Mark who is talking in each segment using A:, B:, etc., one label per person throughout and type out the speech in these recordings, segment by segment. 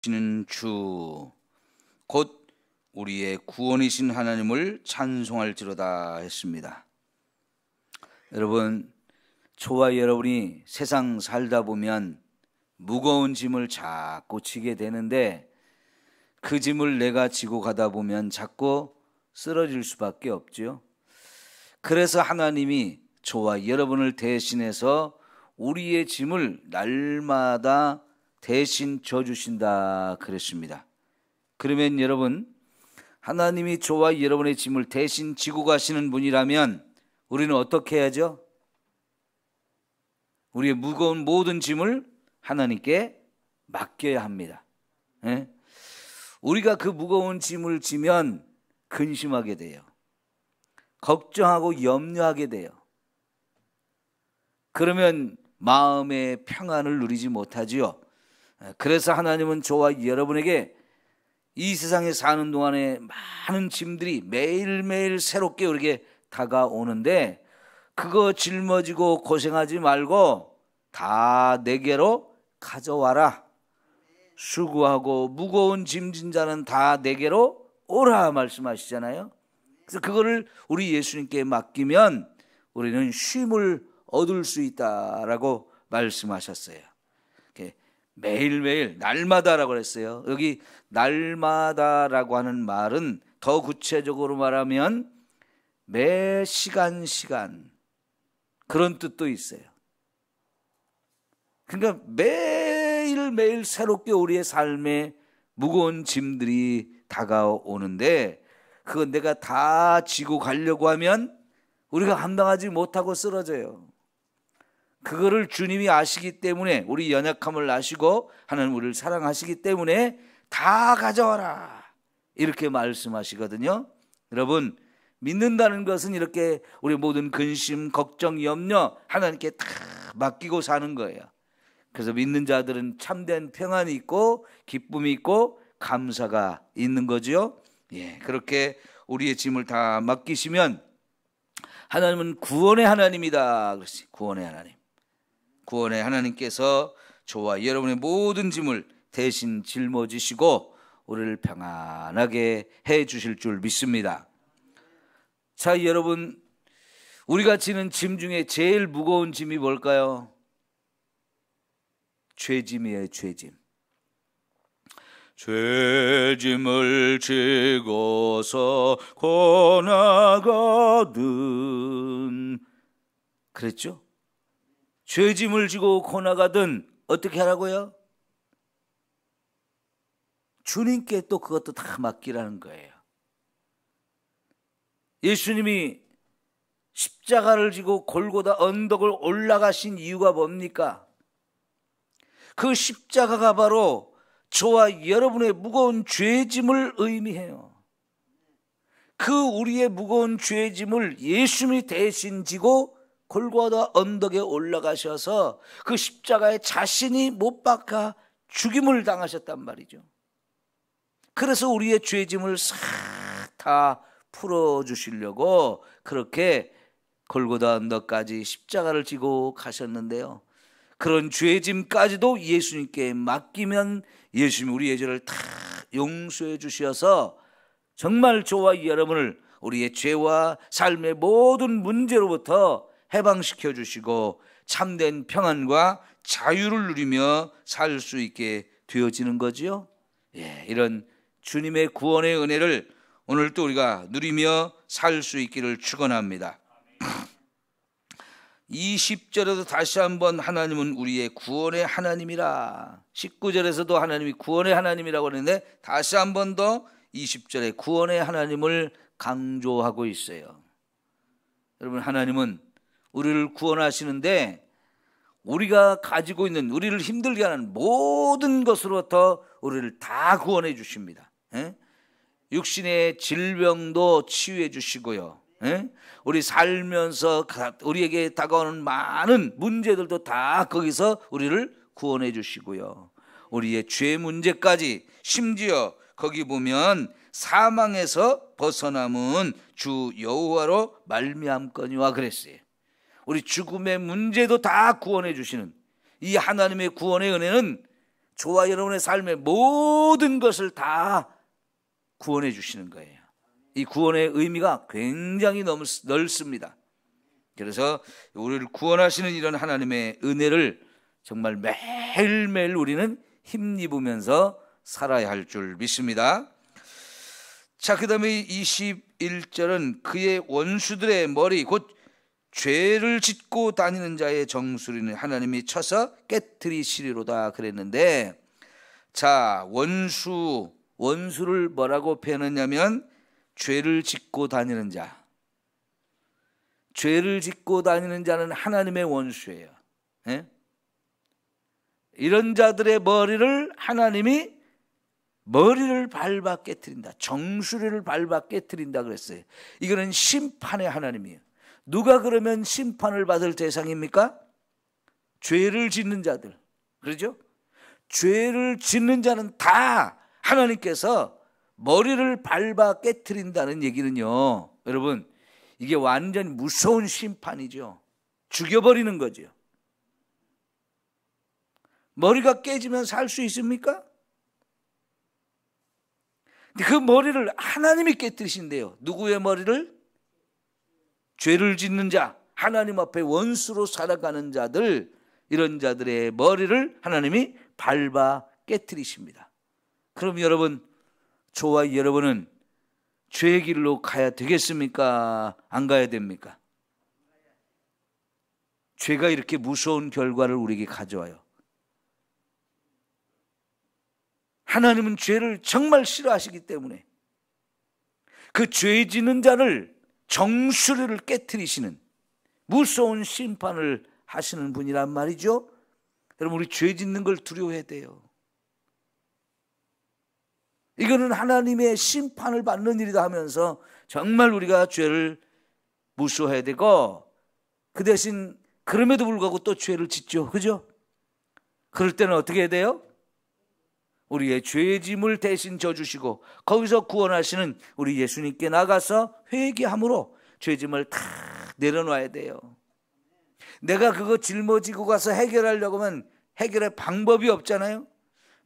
A: 지키시는 주 곧 우리의 구원이신 하나님을 찬송할지로다 했습니다. 여러분, 저와 여러분이 세상 살다 보면 무거운 짐을 자꾸 지게 되는데 그 짐을 내가 지고 가다 보면 자꾸 쓰러질 수밖에 없죠. 그래서 하나님이 저와 여러분을 대신해서 우리의 짐을 날마다 대신 져주신다 그랬습니다. 그러면 여러분, 하나님이 저와 여러분의 짐을 대신 지고 가시는 분이라면 우리는 어떻게 해야죠? 우리의 무거운 모든 짐을 하나님께 맡겨야 합니다. 예? 우리가 그 무거운 짐을 지면 근심하게 돼요. 걱정하고 염려하게 돼요. 그러면 마음의 평안을 누리지 못하지요. 그래서 하나님은 저와 여러분에게 이 세상에 사는 동안에 많은 짐들이 매일매일 새롭게 우리에게 다가오는데 그거 짊어지고 고생하지 말고 다 내게로 가져와라. 수고하고 무거운 짐진 자는 다 내게로 오라 말씀하시잖아요. 그래서 그거를 우리 예수님께 맡기면 우리는 쉼을 얻을 수 있다라고 말씀하셨어요. 매일매일 날마다라고 했어요. 여기 날마다라고 하는 말은 더 구체적으로 말하면 매 시간 그런 뜻도 있어요. 그러니까 매일매일 새롭게 우리의 삶에 무거운 짐들이 다가오는데 그건 내가 다 지고 가려고 하면 우리가 감당하지 못하고 쓰러져요. 그거를 주님이 아시기 때문에, 우리 연약함을 아시고 하나님 우리를 사랑하시기 때문에 다 가져와라 이렇게 말씀하시거든요. 여러분, 믿는다는 것은 이렇게 우리 모든 근심, 걱정, 염려 하나님께 다 맡기고 사는 거예요. 그래서 믿는 자들은 참된 평안이 있고 기쁨이 있고 감사가 있는 거죠. 예, 그렇게 우리의 짐을 다 맡기시면 하나님은 구원의 하나님이다. 그렇지, 구원의 하나님. 구원의 하나님께서 저와 여러분의 모든 짐을 대신 짊어지시고 우리를 평안하게 해 주실 줄 믿습니다. 자, 여러분, 우리가 지는 짐 중에 제일 무거운 짐이 뭘까요? 죄짐이에요, 죄짐. 죄짐을 지고서 고나가든, 그랬죠? 죄짐을 지고 고나가든 어떻게 하라고요? 주님께 또 그것도 다 맡기라는 거예요. 예수님이 십자가를 지고 골고다 언덕을 올라가신 이유가 뭡니까? 그 십자가가 바로 저와 여러분의 무거운 죄짐을 의미해요. 그 우리의 무거운 죄짐을 예수님이 대신 지고 골고다 언덕에 올라가셔서 그 십자가에 자신이 못 박아 죽임을 당하셨단 말이죠. 그래서 우리의 죄짐을 싹 다 풀어주시려고 그렇게 골고다 언덕까지 십자가를 지고 가셨는데요. 그런 죄짐까지도 예수님께 맡기면 예수님이 우리의 죄를 다 용서해 주셔서 정말 저와 여러분을 우리의 죄와 삶의 모든 문제로부터 해방시켜 주시고 참된 평안과 자유를 누리며 살 수 있게 되어지는 거지요. 예, 이런 주님의 구원의 은혜를 오늘 또 우리가 누리며 살 수 있기를 축원합니다. 20절에도 다시 한번 하나님은 우리의 구원의 하나님이라, 19절에서도 하나님이 구원의 하나님이라고 하는데 다시 한번 더 20절에 구원의 하나님을 강조하고 있어요. 여러분, 하나님은 우리를 구원하시는데 우리가 가지고 있는, 우리를 힘들게 하는 모든 것으로부터 우리를 다 구원해 주십니다. 육신의 질병도 치유해 주시고요. 우리 살면서 우리에게 다가오는 많은 문제들도 다 거기서 우리를 구원해 주시고요. 우리의 죄 문제까지, 심지어 거기 보면 사망에서 벗어남은 주 여호와로 말미암거니와 그랬어요. 우리 죽음의 문제도 다 구원해 주시는 이 하나님의 구원의 은혜는 저와 여러분의 삶의 모든 것을 다 구원해 주시는 거예요. 이 구원의 의미가 굉장히 넓습니다. 그래서 우리를 구원하시는 이런 하나님의 은혜를 정말 매일매일 우리는 힘입으면서 살아야 할 줄 믿습니다. 자, 그 다음에 21절은 그의 원수들의 머리 곧 죄를 짓고 다니는 자의 정수리는 하나님이 쳐서 깨트리시리로다 그랬는데, 자, 원수를 뭐라고 표현했냐면 죄를 짓고 다니는 자. 죄를 짓고 다니는 자는 하나님의 원수예요. 예? 이런 자들의 머리를 하나님이 머리를 밟아 깨트린다. 정수리를 밟아 깨트린다 그랬어요. 이거는 심판의 하나님이에요. 누가 그러면 심판을 받을 대상입니까? 죄를 짓는 자들. 그렇죠? 죄를 짓는 자는 다 하나님께서 머리를 밟아 깨트린다는 얘기는요, 여러분, 이게 완전히 무서운 심판이죠. 죽여버리는 거죠. 머리가 깨지면 살 수 있습니까? 근데 그 머리를 하나님이 깨뜨리신대요. 누구의 머리를? 죄를 짓는 자, 하나님 앞에 원수로 살아가는 자들, 이런 자들의 머리를 하나님이 밟아 깨뜨리십니다. 그럼 여러분, 저와 여러분은 죄의 길로 가야 되겠습니까? 안 가야 됩니까? 죄가 이렇게 무서운 결과를 우리에게 가져와요. 하나님은 죄를 정말 싫어하시기 때문에 그 죄 짓는 자를 정수리를 깨트리시는 무서운 심판을 하시는 분이란 말이죠. 여러분, 우리 죄 짓는 걸 두려워해야 돼요. 이거는 하나님의 심판을 받는 일이다 하면서 정말 우리가 죄를 무서워해야 되고, 그 대신 그럼에도 불구하고 또 죄를 짓죠. 그죠? 그럴 때는 어떻게 해야 돼요? 우리의 죄의 짐을 대신 져주시고 거기서 구원하시는 우리 예수님께 나가서 회개함으로 죄의 짐을 다 내려놔야 돼요. 내가 그거 짊어지고 가서 해결하려고 하면 해결의 방법이 없잖아요.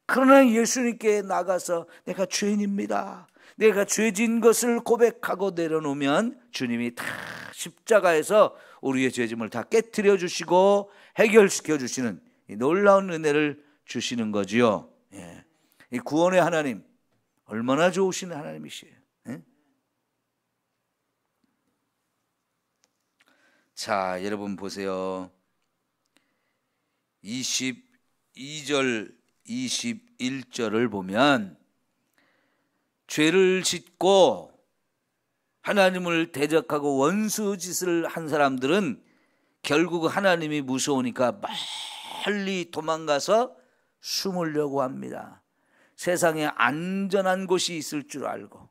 A: 그러나 예수님께 나가서 내가 죄인입니다, 내가 죄진 것을 고백하고 내려놓으면 주님이 다 십자가에서 우리의 죄짐을 다 깨트려 주시고 해결시켜 주시는 이 놀라운 은혜를 주시는 거지요. 예. 이 구원의 하나님 얼마나 좋으신 하나님이시에요. 예? 자, 여러분 보세요. 22절 21절을 보면 죄를 짓고 하나님을 대적하고 원수 짓을 한 사람들은 결국 하나님이 무서우니까 멀리 도망가서 숨으려고 합니다. 세상에 안전한 곳이 있을 줄 알고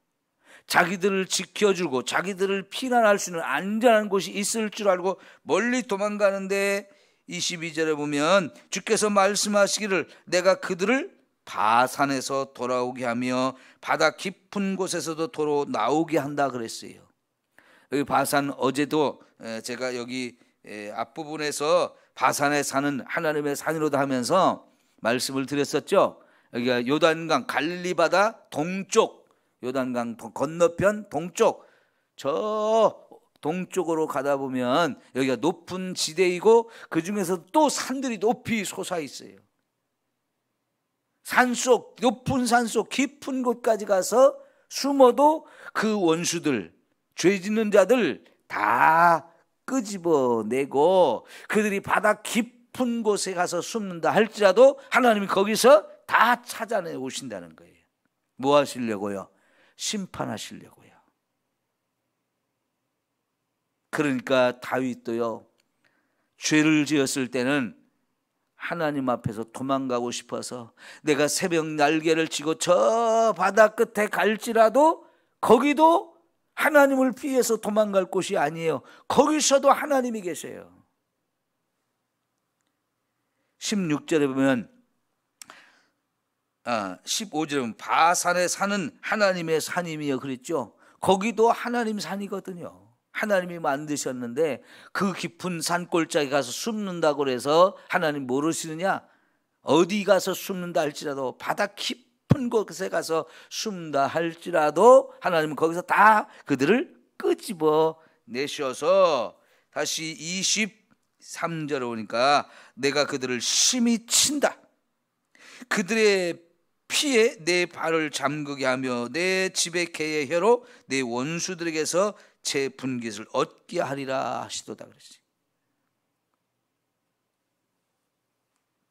A: 자기들을 지켜주고 자기들을 피난할 수 있는 안전한 곳이 있을 줄 알고 멀리 도망가는데 22절에 보면 주께서 말씀하시기를 내가 그들을 바산에서 돌아오게 하며 바다 깊은 곳에서도 도로 나오게 한다 그랬어요. 여기 바산, 어제도 제가 여기 앞부분에서 바산에 사는 하나님의 산이로다 하면서 말씀을 드렸었죠. 여기가 요단강 갈릴리 바다 동쪽, 요단강 건너편 동쪽, 저 동쪽으로 가다 보면 여기가 높은 지대이고 그 중에서 또 산들이 높이 솟아 있어요. 산속, 높은 산속 깊은 곳까지 가서 숨어도 그 원수들, 죄 짓는 자들 다 끄집어내고 그들이 바다 깊은 곳에 가서 숨는다 할지라도 하나님이 거기서 다 찾아내 오신다는 거예요. 뭐 하시려고요? 심판하시려고요. 그러니까 다윗도요, 죄를 지었을 때는 하나님 앞에서 도망가고 싶어서 내가 새벽 날개를 치고 저 바다 끝에 갈지라도 거기도 하나님을 피해서 도망갈 곳이 아니에요. 거기서도 하나님이 계세요. 16절에 보면 15절에 보면 바산에 사는 하나님의 산임이여 그랬죠. 거기도 하나님 산이거든요. 하나님이 만드셨는데 그 깊은 산골짜기 가서 숨는다고 해서 하나님 모르시느냐? 어디 가서 숨는다 할지라도, 바다 깊은 곳에 가서 숨다 할지라도 하나님은 거기서 다 그들을 끄집어 내셔서, 다시 23절에 오니까 내가 그들을 심히 친다. 그들의 피에 내 발을 잠그게 하며 내 집의 개의 혀로 내 원수들에게서 제 분깃을 얻게 하리라 하시도다 그랬어요.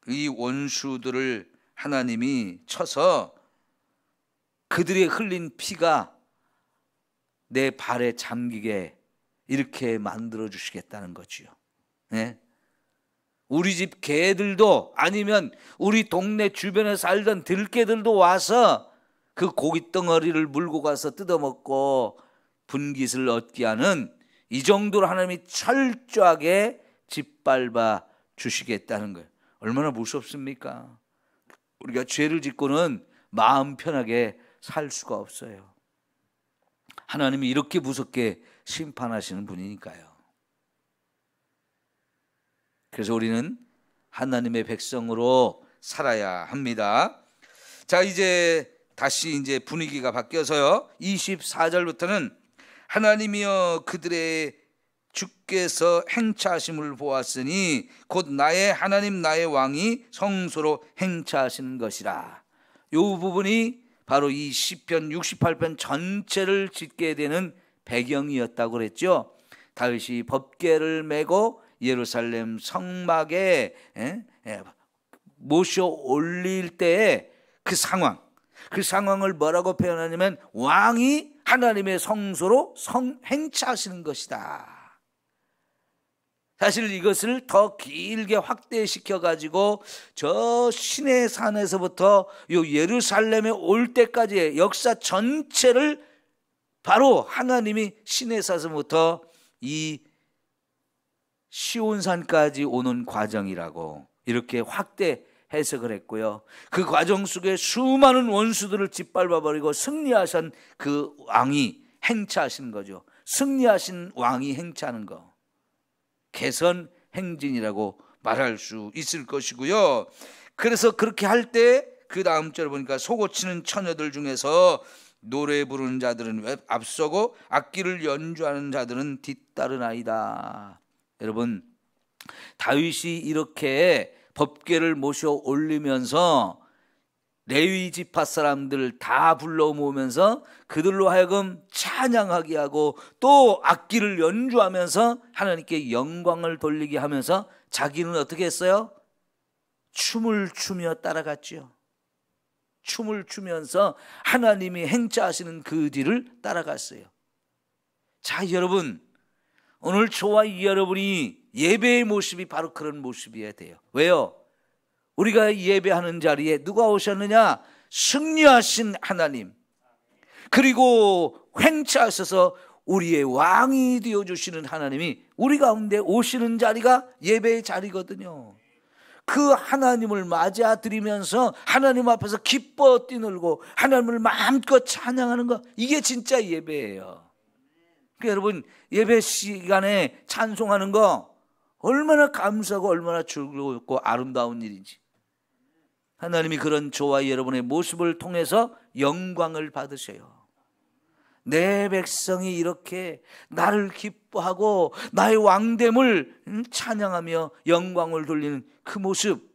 A: 이 원수들을 하나님이 쳐서 그들의 흘린 피가 내 발에 잠기게 이렇게 만들어 주시겠다는 거지요. 네? 우리 집 개들도, 아니면 우리 동네 주변에 살던 들개들도 와서 그 고기 덩어리를 물고 가서 뜯어먹고 분깃을 얻게 하는, 이 정도로 하나님이 철저하게 짓밟아 주시겠다는 거예요. 얼마나 무섭습니까? 우리가 죄를 짓고는 마음 편하게 살 수가 없어요. 하나님이 이렇게 무섭게 심판하시는 분이니까요. 그래서 우리는 하나님의 백성으로 살아야 합니다. 자, 이제 다시 이제 분위기가 바뀌어서요, 24절부터는 하나님이여 그들의 주께서 행차하심을 보았으니 곧 나의 하나님 나의 왕이 성소로 행차하시는 것이라. 이 부분이 바로 이 시편 68편 전체를 짓게 되는 배경이었다고 그랬죠. 다윗이 법궤를 메고 예루살렘 성막에 모셔 올릴 때의 그 상황을 뭐라고 표현하냐면 왕이 하나님의 성소로 행차하시는 것이다. 사실 이것을 더 길게 확대시켜 가지고 저 시내 산에서부터 요 예루살렘에 올 때까지의 역사 전체를 바로 하나님이 시내 산에서부터 이 시온산까지 오는 과정이라고 이렇게 확대 해석을 했고요. 그 과정 속에 수많은 원수들을 짓밟아버리고 승리하신 그 왕이 행차하시는 거죠. 승리하신 왕이 행차하는 거, 개선 행진이라고 말할 수 있을 것이고요. 그래서 그렇게 할 때 그 다음 절을 보니까 소고치는 처녀들 중에서 노래 부르는 자들은 앞서고 악기를 연주하는 자들은 뒤따르나이다. 여러분, 다윗이 이렇게 법궤를 모셔 올리면서 레위 지파 사람들 다 불러 모으면서 그들로 하여금 찬양하게 하고 또 악기를 연주하면서 하나님께 영광을 돌리게 하면서 자기는 어떻게 했어요? 춤을 추며 따라갔지요. 춤을 추면서 하나님이 행차하시는 그 뒤를 따라갔어요. 자, 여러분, 오늘 저와 여러분이 예배의 모습이 바로 그런 모습이어야 돼요. 왜요? 우리가 예배하는 자리에 누가 오셨느냐? 승리하신 하나님, 그리고 행차하셔서 우리의 왕이 되어주시는 하나님이 우리 가운데 오시는 자리가 예배의 자리거든요. 그 하나님을 맞아 드리면서 하나님 앞에서 기뻐 뛰놀고 하나님을 마음껏 찬양하는 거, 이게 진짜 예배예요. 그러니까 여러분, 예배 시간에 찬송하는 거 얼마나 감사하고 얼마나 즐겁고 아름다운 일인지, 하나님이 그런 저와 여러분의 모습을 통해서 영광을 받으셔요. 내 백성이 이렇게 나를 기뻐하고 나의 왕됨을 찬양하며 영광을 돌리는 그 모습,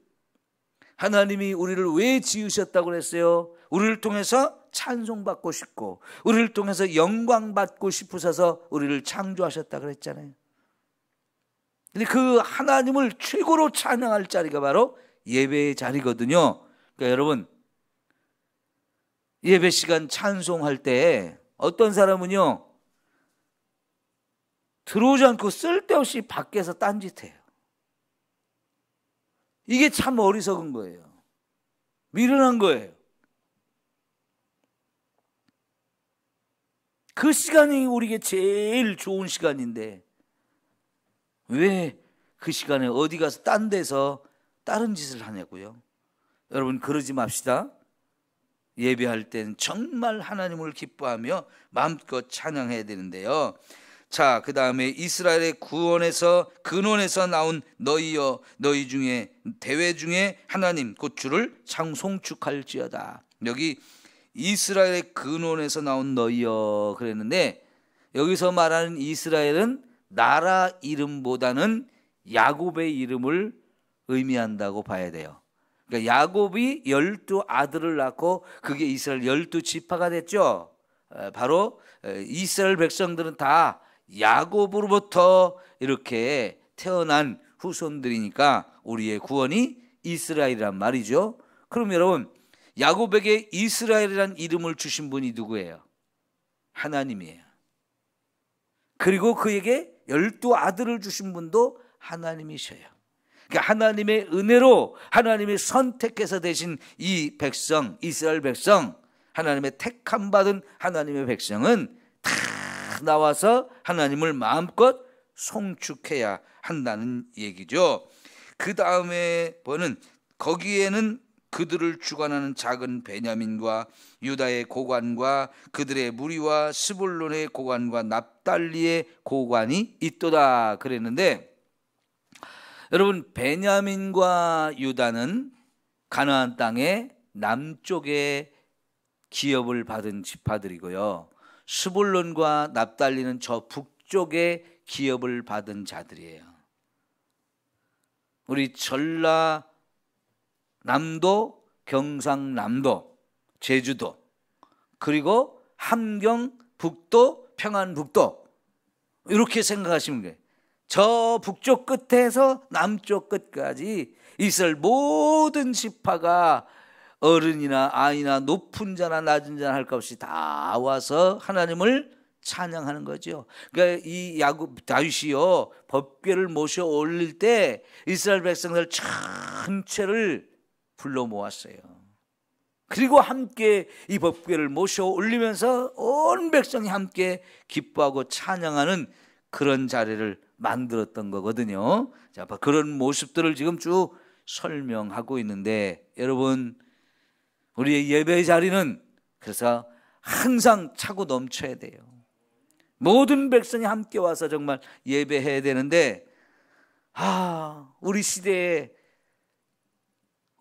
A: 하나님이 우리를 왜 지으셨다고 그랬어요? 우리를 통해서 찬송받고 싶고 우리를 통해서 영광받고 싶으셔서 우리를 창조하셨다고 그랬잖아요. 근데 그 하나님을 최고로 찬양할 자리가 바로 예배의 자리거든요. 그러니까 여러분, 예배 시간 찬송할 때 어떤 사람은요, 들어오지 않고 쓸데없이 밖에서 딴짓해요. 이게 참 어리석은 거예요. 미련한 거예요. 그 시간이 우리에게 제일 좋은 시간인데 왜 그 시간에 어디 가서 딴 데서 다른 짓을 하냐고요. 여러분, 그러지 맙시다. 예배할 땐 정말 하나님을 기뻐하며 마음껏 찬양해야 되는데요. 자, 그 다음에 이스라엘의 구원에서 근원에서 나온 너희여 너희 중에 대회 중에 하나님 곧 주를 송축할지어다. 여기 이스라엘의 근원에서 나온 너희여 그랬는데, 여기서 말하는 이스라엘은 나라 이름보다는 야곱의 이름을 의미한다고 봐야 돼요. 그러니까 야곱이 12 아들을 낳고 그게 이스라엘 12지파가 됐죠. 바로 이스라엘 백성들은 다 야곱으로부터 이렇게 태어난 후손들이니까 우리의 구원이 이스라엘이란 말이죠. 그럼 여러분, 야곱에게 이스라엘이란 이름을 주신 분이 누구예요? 하나님이에요. 그리고 그에게 12 아들을 주신 분도 하나님이셔요. 그러니까 하나님의 은혜로 하나님이 선택해서 되신 이 백성, 이스라엘 백성, 하나님의 택함 받은 하나님의 백성은 다 나와서 하나님을 마음껏 송축해야 한다는 얘기죠. 그 다음에 보는 거기에는 그들을 주관하는 작은 베냐민과 유다의 고관과 그들의 무리와 스불론의 고관과 납달리의 고관이 있도다 그랬는데, 여러분, 베냐민과 유다는 가나안 땅의 남쪽에 기업을 받은 지파들이고요, 스불론과 납달리는 저 북쪽에 기업을 받은 자들이에요. 우리 전라남도, 경상남도, 제주도, 그리고 함경북도, 평안북도, 이렇게 생각하시면 돼요. 저 북쪽 끝에서 남쪽 끝까지 이스라엘 모든 지파가 어른이나 아이나 높은 자나 낮은 자나 할 것 없이 다 와서 하나님을 찬양하는 거죠. 그러니까 이 야곱 다윗이요, 법궤를 모셔 올릴 때 이스라엘 백성들 전체를 불러 모았어요. 그리고 함께 이 법궤를 모셔 올리면서 온 백성이 함께 기뻐하고 찬양하는 그런 자리를 만들었던 거거든요. 자, 그런 모습들을 지금 쭉 설명하고 있는데, 여러분, 우리의 예배 자리는 그래서 항상 차고 넘쳐야 돼요. 모든 백성이 함께 와서 정말 예배해야 되는데, 우리 시대에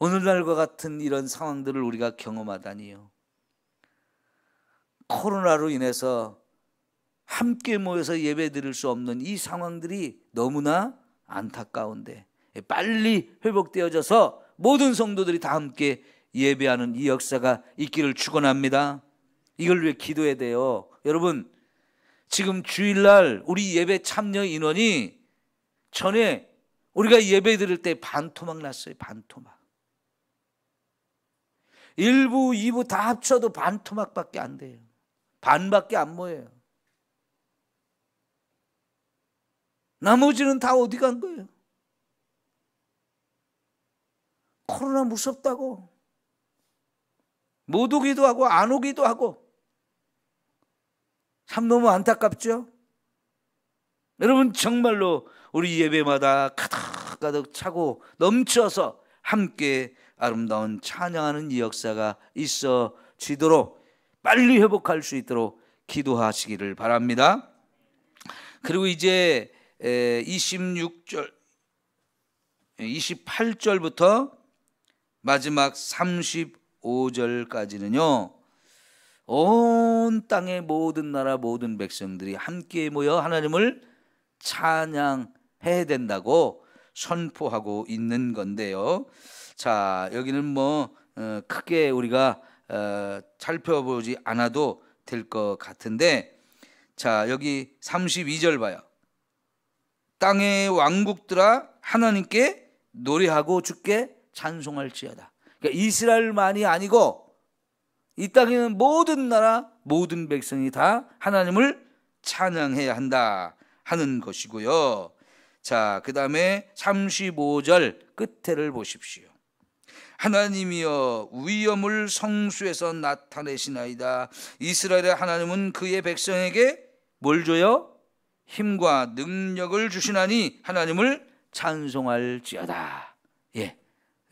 A: 오늘날과 같은 이런 상황들을 우리가 경험하다니요. 코로나로 인해서 함께 모여서 예배 드릴 수 없는 이 상황들이 너무나 안타까운데, 빨리 회복되어져서 모든 성도들이 다 함께 예배하는 이 역사가 있기를 축원합니다. 이걸 위해 기도해야 돼요. 여러분, 지금 주일날 우리 예배 참여 인원이 전에 우리가 예배 드릴 때 반토막 났어요. 반토막. 1부, 2부 다 합쳐도 반토막밖에 안 돼요. 반밖에 안 모여요. 나머지는 다 어디 간 거예요? 코로나 무섭다고 못 오기도 하고 안 오기도 하고 참 너무 안타깝죠? 여러분, 정말로 우리 예배마다 가득가득 차고 넘쳐서 함께 아름다운 찬양하는 이 역사가 있어지도록 빨리 회복할 수 있도록 기도하시기를 바랍니다. 그리고 이제 26절, 28절부터 마지막 35절까지는요, 온 땅의 모든 나라 모든 백성들이 함께 모여 하나님을 찬양해야 된다고 선포하고 있는 건데요. 자, 여기는 크게 우리가 살펴보지 않아도 될 것 같은데, 자, 여기 32절 봐요. 땅의 왕국들아 하나님께 노래하고 주께 찬송할지어다. 그러니까 이스라엘만이 아니고 이 땅에 있는 모든 나라 모든 백성이 다 하나님을 찬양해야 한다 하는 것이고요. 자, 그 다음에 35절 끝에를 보십시오. 하나님이여 위엄을 성수에서 나타내시나이다. 이스라엘의 하나님은 그의 백성에게 뭘 줘요? 힘과 능력을 주시나니 하나님을 찬송할지어다. 예,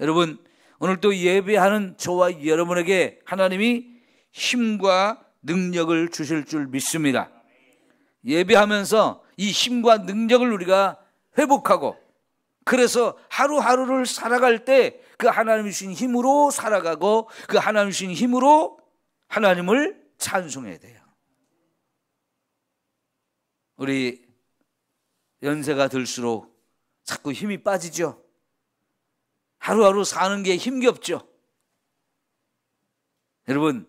A: 여러분, 오늘 또 예배하는 저와 여러분에게 하나님이 힘과 능력을 주실 줄 믿습니다. 예배하면서 이 힘과 능력을 우리가 회복하고, 그래서 하루하루를 살아갈 때 그 하나님이 주신 힘으로 살아가고, 그 하나님이 주신 힘으로 하나님을 찬송해야 돼요. 우리 연세가 들수록 자꾸 힘이 빠지죠. 하루하루 사는 게 힘겹죠. 여러분,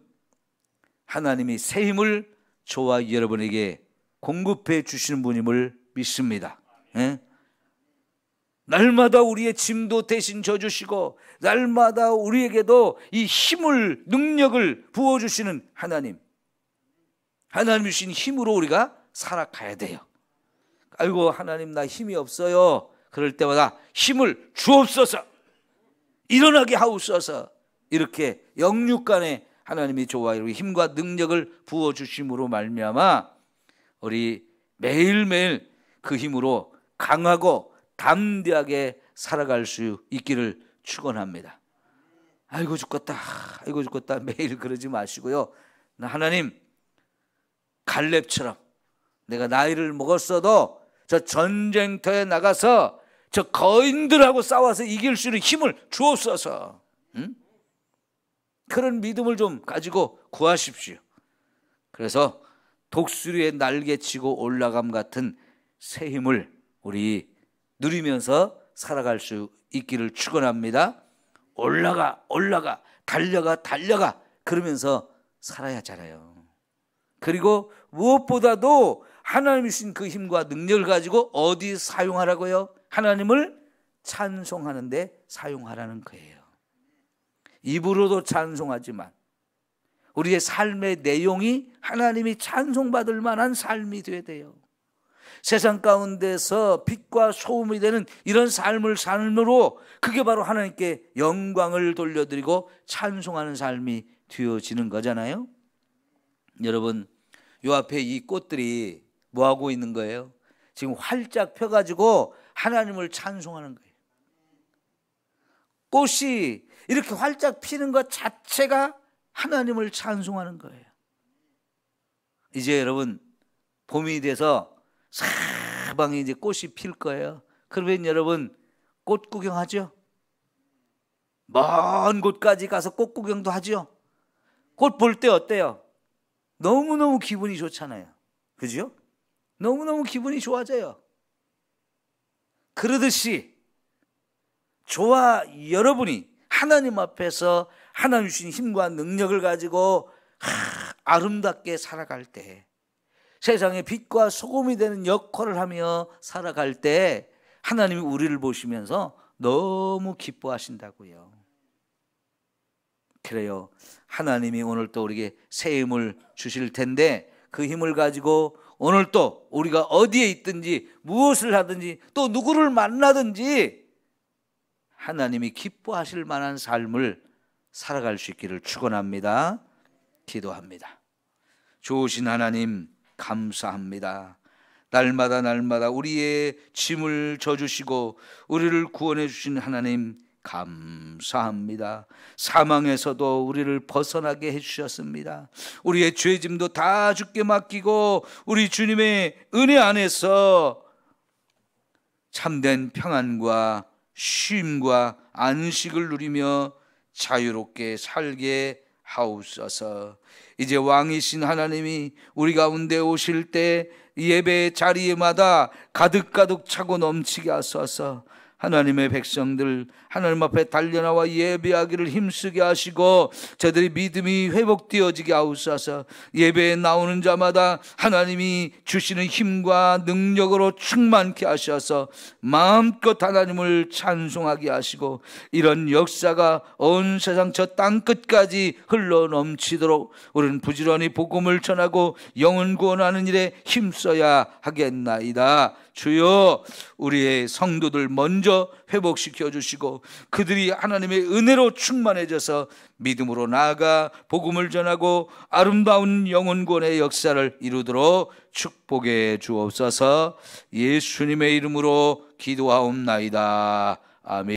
A: 하나님이 새 힘을 저와 여러분에게 공급해 주시는 분임을 믿습니다. 예? 날마다 우리의 짐도 대신 져주시고, 날마다 우리에게도 이 힘을, 능력을 부어주시는 하나님, 하나님이 주신 힘으로 우리가 살아가야 돼요. 아이고, 하나님 나 힘이 없어요. 그럴 때마다 힘을 주옵소서, 일어나게 하옵소서, 이렇게 영육간에 하나님이 저와 여러분의 힘과 능력을 부어주심으로 말미암아 우리 매일매일 그 힘으로 강하고 담대하게 살아갈 수 있기를 축원합니다. 아이고 죽겠다, 아이고 죽겠다 매일 그러지 마시고요. 하나님, 갈렙처럼 내가 나이를 먹었어도 저 전쟁터에 나가서 저 거인들하고 싸워서 이길 수 있는 힘을 주옵소서. 응? 그런 믿음을 좀 가지고 구하십시오. 그래서 독수리의 날개치고 올라감 같은 새 힘을 우리 누리면서 살아갈 수 있기를 축원합니다. 올라가, 올라가, 달려가, 달려가, 그러면서 살아야 하잖아요. 그리고 무엇보다도 하나님이 주신 그 힘과 능력을 가지고 어디 사용하라고요? 하나님을 찬송하는 데 사용하라는 거예요. 입으로도 찬송하지만 우리의 삶의 내용이 하나님이 찬송받을 만한 삶이 되어야 돼요. 세상 가운데서 빛과 소음이 되는 이런 삶을 삶으로, 그게 바로 하나님께 영광을 돌려드리고 찬송하는 삶이 되어지는 거잖아요. 여러분, 요 앞에 이 꽃들이 뭐 하고 있는 거예요? 지금 활짝 펴가지고 하나님을 찬송하는 거예요. 꽃이 이렇게 활짝 피는 것 자체가 하나님을 찬송하는 거예요. 이제 여러분, 봄이 돼서 사방에 이제 꽃이 필 거예요. 그러면 여러분, 꽃 구경하죠? 먼 곳까지 가서 꽃 구경도 하죠? 꽃 볼 때 어때요? 너무너무 기분이 좋잖아요. 그죠? 너무너무 기분이 좋아져요. 그러듯이 저와 여러분이 하나님 앞에서 하나님 주신 힘과 능력을 가지고 아름답게 살아갈 때, 세상의 빛과 소금이 되는 역할을 하며 살아갈 때 하나님이 우리를 보시면서 너무 기뻐하신다고요. 그래요. 하나님이 오늘 또 우리에게 새 힘을 주실 텐데, 그 힘을 가지고 오늘 또 우리가 어디에 있든지 무엇을 하든지 또 누구를 만나든지 하나님이 기뻐하실 만한 삶을 살아갈 수 있기를 축원합니다. 기도합니다. 좋으신 하나님, 감사합니다. 날마다 날마다 우리의 짐을 져주시고 우리를 구원해 주신 하나님, 감사합니다. 사망에서도 우리를 벗어나게 해주셨습니다. 우리의 죄짐도 다 주께 맡기고 우리 주님의 은혜 안에서 참된 평안과 쉼과 안식을 누리며 자유롭게 살게 하옵소서. 이제 왕이신 하나님이 우리 가운데 오실 때 예배 자리마다 가득가득 차고 넘치게 하소서. 하나님의 백성들 하나님 앞에 달려나와 예배하기를 힘쓰게 하시고 저들의 믿음이 회복되어지게 하옵소서. 예배에 나오는 자마다 하나님이 주시는 힘과 능력으로 충만케 하셔서 마음껏 하나님을 찬송하게 하시고, 이런 역사가 온 세상 저 땅끝까지 흘러 넘치도록 우리는 부지런히 복음을 전하고 영혼 구원하는 일에 힘써야 하겠나이다. 주여, 우리의 성도들 먼저 회복시켜 주시고 그들이 하나님의 은혜로 충만해져서 믿음으로 나아가 복음을 전하고 아름다운 영혼 구원의 역사를 이루도록 축복해 주옵소서. 예수님의 이름으로 기도하옵나이다. 아멘.